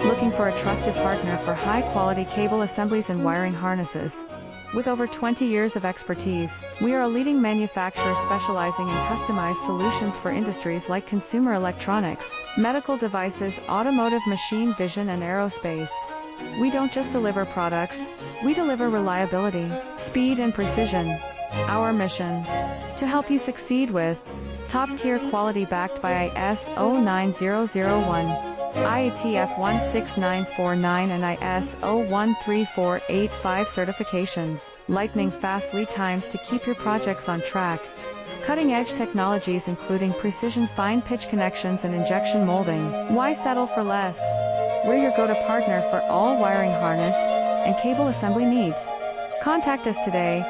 Looking for a trusted partner for high-quality cable assemblies and wiring harnesses? With over 20 years of expertise, we are a leading manufacturer specializing in customized solutions for industries like consumer electronics, medical devices, automotive, machine vision, and aerospace. We don't just deliver products, we deliver reliability, speed, and precision. Our mission: to help you succeed with top-tier quality backed by ISO 9001, IATF 16949 and ISO 13485 certifications, lightning-fast lead times to keep your projects on track, cutting-edge technologies including precision fine-pitch connections and injection molding. Why settle for less? We're your go-to partner for all wiring harness and cable assembly needs. Contact us today.